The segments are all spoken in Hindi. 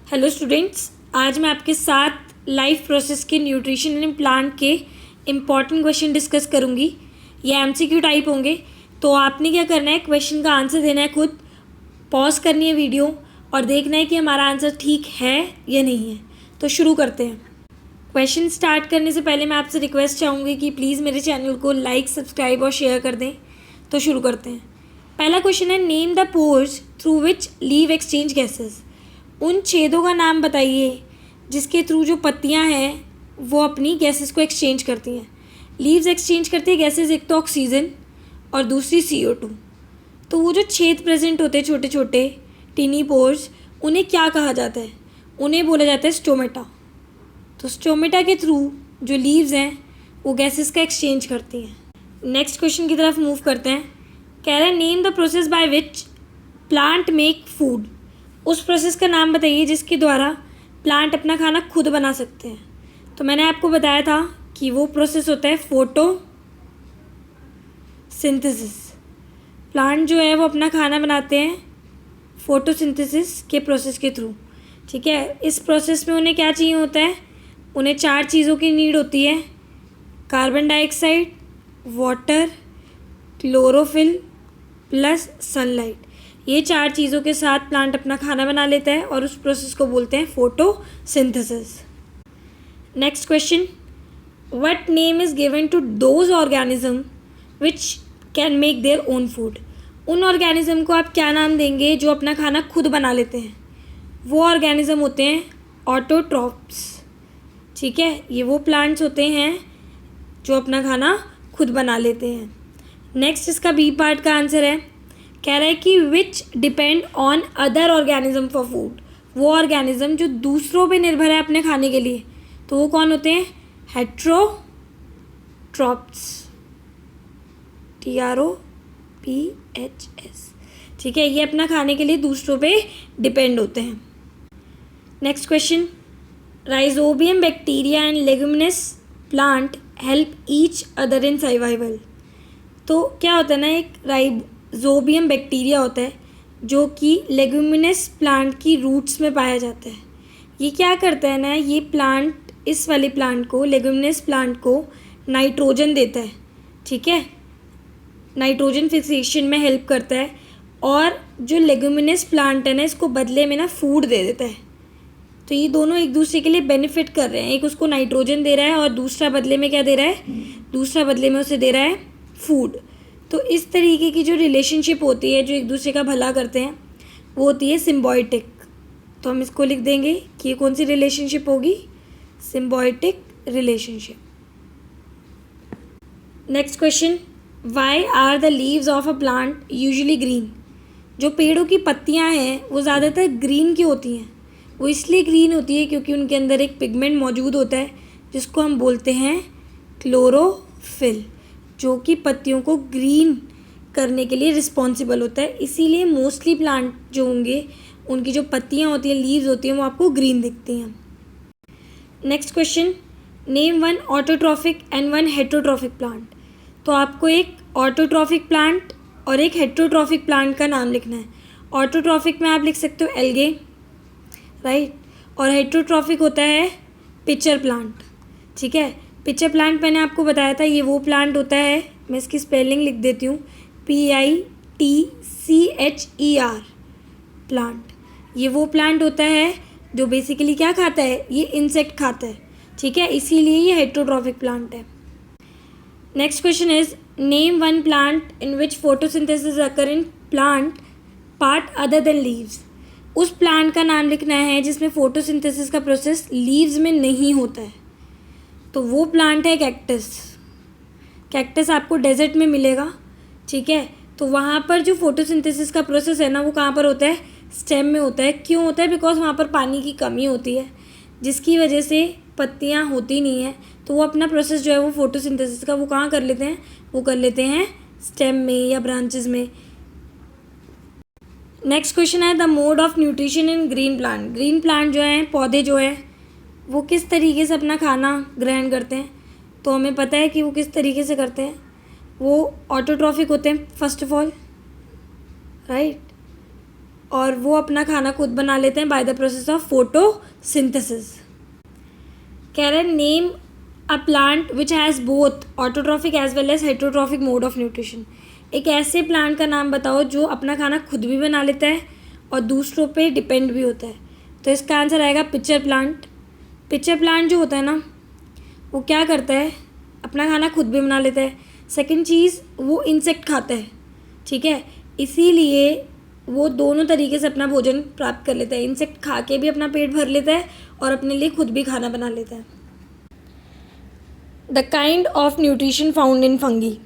हेलो स्टूडेंट्स, आज मैं आपके साथ लाइफ प्रोसेस के न्यूट्रिशन इन प्लांट के इम्पॉर्टेंट क्वेश्चन डिस्कस करूंगी। ये एमसीक्यू टाइप होंगे, तो आपने क्या करना है, क्वेश्चन का आंसर देना है, खुद पॉज करनी है वीडियो और देखना है कि हमारा आंसर ठीक है या नहीं है। तो शुरू करते हैं। क्वेश्चन स्टार्ट करने से पहले मैं आपसे रिक्वेस्ट चाहूँगी कि प्लीज़ मेरे चैनल को लाइक, सब्सक्राइब और शेयर कर दें। तो शुरू करते हैं। पहला क्वेश्चन है, name the pores through which leave exchange gases. उन छेदों का नाम बताइए जिसके थ्रू जो पत्तियां हैं वो अपनी गैसेस को एक्सचेंज करती हैं। लीव्स एक्सचेंज करती है गैसेस, एक तो ऑक्सीजन और दूसरी CO2। तो वो जो छेद प्रेजेंट होते हैं छोटे छोटे टीनी पोर्स, उन्हें क्या कहा जाता है? उन्हें बोला जाता है स्टोमेटा। तो स्टोमेटा के थ्रू जो लीव्स हैं वो गैसेस का एक्सचेंज करती हैं। नेक्स्ट क्वेश्चन की तरफ मूव करते हैं। कह रहे हैं, name the process by which plant make food. उस प्रोसेस का नाम बताइए जिसके द्वारा प्लांट अपना खाना खुद बना सकते हैं। तो मैंने आपको बताया था कि वो प्रोसेस होता है फोटोसिंथेसिस। प्लांट जो है वो अपना खाना बनाते हैं फोटोसिंथेसिस के प्रोसेस के थ्रू। ठीक है, इस प्रोसेस में उन्हें क्या चाहिए होता है? उन्हें 4 चीज़ों की नीड होती है: carbon dioxide, water, chlorophyll plus sunlight. ये 4 चीज़ों के साथ प्लांट अपना खाना बना लेता है और उस प्रोसेस को बोलते हैं photosynthesis. Next question, what name is given to those organism which can make their own food. उन ऑर्गेनिज्म को आप क्या नाम देंगे जो अपना खाना खुद बना लेते हैं? वो ऑर्गेनिज्म होते हैं ऑटोट्रॉप्स। ठीक है, ये वो प्लांट्स होते हैं जो अपना खाना खुद बना लेते हैं। नेक्स्ट, इसका बी पार्ट का आंसर है, कह रहा है कि विच depend on other organism for food. वो ऑर्गेनिज्म जो दूसरों पे निर्भर है अपने खाने के लिए, तो वो कौन होते हैं? Heterotrophs, TROPHS। ठीक है, ये अपना खाने के लिए दूसरों पे डिपेंड होते हैं। Next question, rhizobium bacteria and leguminous plant help each other in survival. तो क्या होता है ना, एक राइजोबियम बैक्टीरिया होता है जो कि लेगुमिनस प्लांट की रूट्स में पाया जाता है। ये क्या करता है ना, ये प्लांट, इस वाले प्लांट को, लेगुमिनस प्लांट को नाइट्रोजन देता है। ठीक है, नाइट्रोजन फिक्सेशन में हेल्प करता है और जो लेगुमिनस प्लांट है ना, इसको बदले में ना फूड दे देता है। तो ये दोनों एक दूसरे के लिए बेनिफिट कर रहे हैं। एक उसको नाइट्रोजन दे रहा है और दूसरा बदले में क्या दे रहा है? दूसरा बदले में उसे दे रहा है फूड। तो इस तरीके की जो रिलेशनशिप होती है, जो एक दूसरे का भला करते हैं, वो होती है सिम्बायोटिक। तो हम इसको लिख देंगे कि ये कौन सी रिलेशनशिप होगी? Symbiotic relationship. Next question, why are the leaves of a plant usually green. जो पेड़ों की पत्तियां हैं वो ज़्यादातर ग्रीन की होती हैं। वो इसलिए ग्रीन होती है क्योंकि उनके अंदर एक पिगमेंट मौजूद होता है जिसको हम बोलते हैं क्लोरोफिल, जो कि पत्तियों को ग्रीन करने के लिए रिस्पॉन्सिबल होता है। इसीलिए मोस्टली प्लांट जो होंगे, उनकी जो पत्तियां होती हैं, लीव्स होती हैं, वो आपको ग्रीन दिखती हैं। Next question, name one autotrophic and one heterotrophic plant. तो आपको एक ऑटोट्रॉफिक प्लांट और एक हेट्रोट्रॉफिक प्लांट का नाम लिखना है। ऑटोट्रॉफिक में आप लिख सकते हो एल्गे, राइट, और हेट्रोट्रॉफिक होता है पिचर प्लांट। ठीक है, पिचर प्लांट मैंने आपको बताया था, ये वो प्लांट होता है, मैं इसकी स्पेलिंग लिख देती हूँ, PITCHER प्लांट। ये वो प्लांट होता है जो बेसिकली क्या खाता है? ये इंसेक्ट खाता है। ठीक है, इसीलिए ये हेट्रोट्रॉफिक प्लांट है। Next question is, name one plant in which photosynthesis occur in plant part other than leaves. उस प्लांट का नाम लिखना है जिसमें फोटोसिंथेसिस का प्रोसेस लीव्स में नहीं होता है। तो वो प्लांट है कैक्टस। कैक्टस आपको डेजर्ट में मिलेगा। ठीक है, तो वहाँ पर जो फोटोसिंथेसिस का प्रोसेस है ना, वो कहाँ पर होता है? स्टेम में होता है। क्यों होता है? बिकॉज वहाँ पर पानी की कमी होती है, जिसकी वजह से पत्तियाँ होती नहीं हैं। तो वो अपना प्रोसेस जो है वो फोटोसिंथेसिस का, वो कहाँ कर लेते हैं? वो कर लेते हैं स्टेम में या ब्रांचेस में। नेक्स्ट क्वेश्चन है, the mode of nutrition in green plant. Green plant जो है, पौधे जो है, वो किस तरीके से अपना खाना ग्रहण करते हैं? तो हमें पता है कि वो किस तरीके से करते हैं। वो ऑटोट्रॉफिक होते हैं फर्स्ट ऑफ ऑल, राइट, और वो अपना खाना खुद बना लेते हैं by the process of photosynthesis. कह रहे हैं name a plant which has both autotrophic as well as heterotrophic mode of nutrition. एक ऐसे प्लांट का नाम बताओ जो अपना खाना खुद भी बना लेता है और दूसरों पे डिपेंड भी होता है। तो इसका आंसर आएगा पिचर प्लांट। पिचर प्लांट जो होता है ना, वो क्या करता है, अपना खाना खुद भी बना लेता है। सेकंड चीज़, वो इंसेक्ट खाता है, ठीक है, इसीलिए वो दोनों तरीके से अपना भोजन प्राप्त कर लेता है। इंसेक्ट खा के भी अपना पेट भर लेता है और अपने लिए खुद भी खाना बना लेता है। The kind of nutrition found in fungi.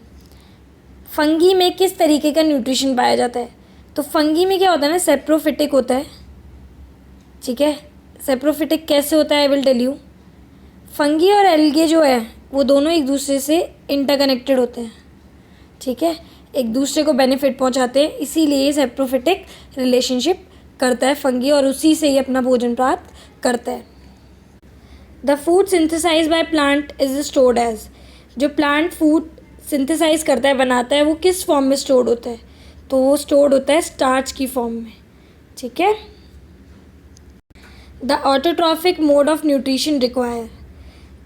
Fungi में किस तरीके का न्यूट्रिशन पाया जाता है? तो फंगी में क्या होता है ना, सेप्रोफिटिक होता है, ठीक है। सेप्रोफिटिक कैसे होता है, I will tell you. Fungi और एल्गे जो है वो दोनों एक दूसरे से इंटरकनेक्टेड होते हैं, ठीक है, एक दूसरे को बेनिफिट पहुंचाते हैं, इसीलिए ये सेप्रोफिटिक रिलेशनशिप करता है फंगी और उसी से ही अपना भोजन प्राप्त करता है। The food synthesize by plant is stored as. जो प्लांट फूड सिंथेसाइज करता है, बनाता है, वो किस फॉर्म में स्टोर्ड होता है? तो वो स्टोर्ड होता है स्टार्च की फॉर्म में, ठीक है। The autotrophic mode of nutrition require.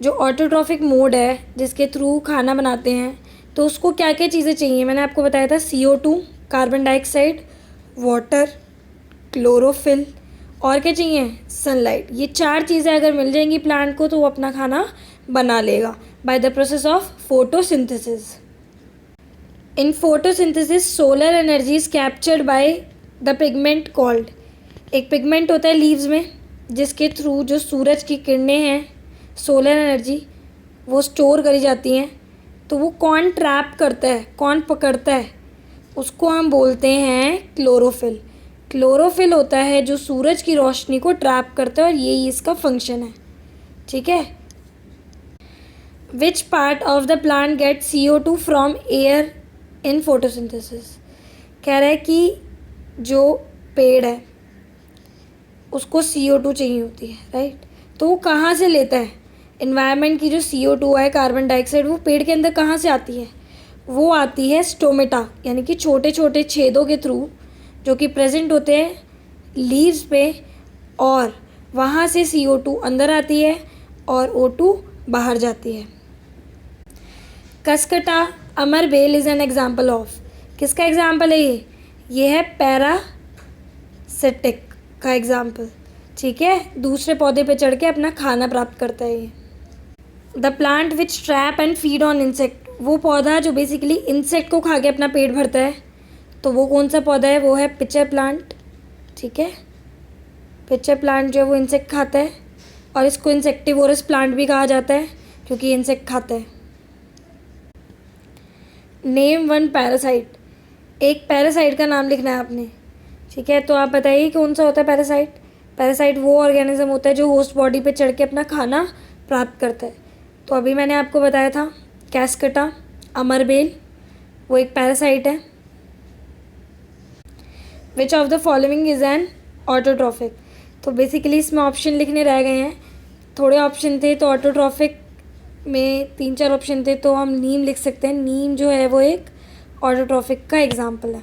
जो ऑटोट्रॉफिक मोड है जिसके थ्रू खाना बनाते हैं, तो उसको क्या क्या चीज़ें चाहिए? मैंने आपको बताया था CO2, carbon dioxide, water, chlorophyll, और क्या चाहिए? सनलाइट। ये 4 चीज़ें अगर मिल जाएंगी प्लांट को तो वो अपना खाना बना लेगा bye the process of photosynthesis. In photosynthesis solar energy is captured by the pigment called. एक पिगमेंट होता है लीव्स में जिसके थ्रू जो सूरज की किरणें हैं, सोलर एनर्जी, वो स्टोर करी जाती हैं। तो वो कौन ट्रैप करता है, कौन पकड़ता है? उसको हम बोलते हैं क्लोरोफिल। क्लोरोफिल होता है जो सूरज की रोशनी को ट्रैप करता है और यही इसका फंक्शन है, ठीक है। Which part of the plant get CO2 from air in photosynthesis. कह रहा है कि जो पेड़ है उसको CO2 चाहिए होती है, राइट। तो वो कहाँ से लेता है? इन्वायरमेंट की जो CO2 है, कार्बन डाइऑक्साइड, वो पेड़ के अंदर कहाँ से आती है? वो आती है स्टोमेटा, यानी कि छोटे छोटे छेदों के थ्रू जो कि प्रेजेंट होते हैं लीव्स पे, और वहाँ से CO2 अंदर आती है और O2 बाहर जाती है। Cuscuta amar bel is an example of. किसका एग्जाम्पल है ये? ये है पैरासिटिक का एग्जाम्पल, ठीक है। दूसरे पौधे पे चढ़ के अपना खाना प्राप्त करता है ये। The plant which trap and feed on insect. वो पौधा जो बेसिकली इंसेक्ट को खा के अपना पेट भरता है, तो वो कौन सा पौधा है? वो है पिचर प्लांट, ठीक है। पिचर प्लांट जो है वो इंसेक्ट खाता है और इसको इंसेक्टिवोरस प्लांट भी कहा जाता है क्योंकि इंसेक्ट खाता है। Name one parasite. एक पैरासाइट का नाम लिखना है आपने, ठीक है। तो आप बताइए कौन सा होता है पैरासाइट? पैरासाइट वो ऑर्गेनिज्म होता है जो होस्ट बॉडी पे चढ़ के अपना खाना प्राप्त करता है। तो अभी मैंने आपको बताया था कैस्कटा अमरबेल, वो एक पैरासाइट है। Which of the following is an autotrophic. तो बेसिकली इसमें ऑप्शन लिखने रह गए हैं, थोड़े ऑप्शन थे। तो ऑटोट्रॉफिक में 3-4 ऑप्शन थे, तो हम नीम लिख सकते हैं। नीम जो है वो एक ऑटोट्रॉफिक का एग्जाम्पल है।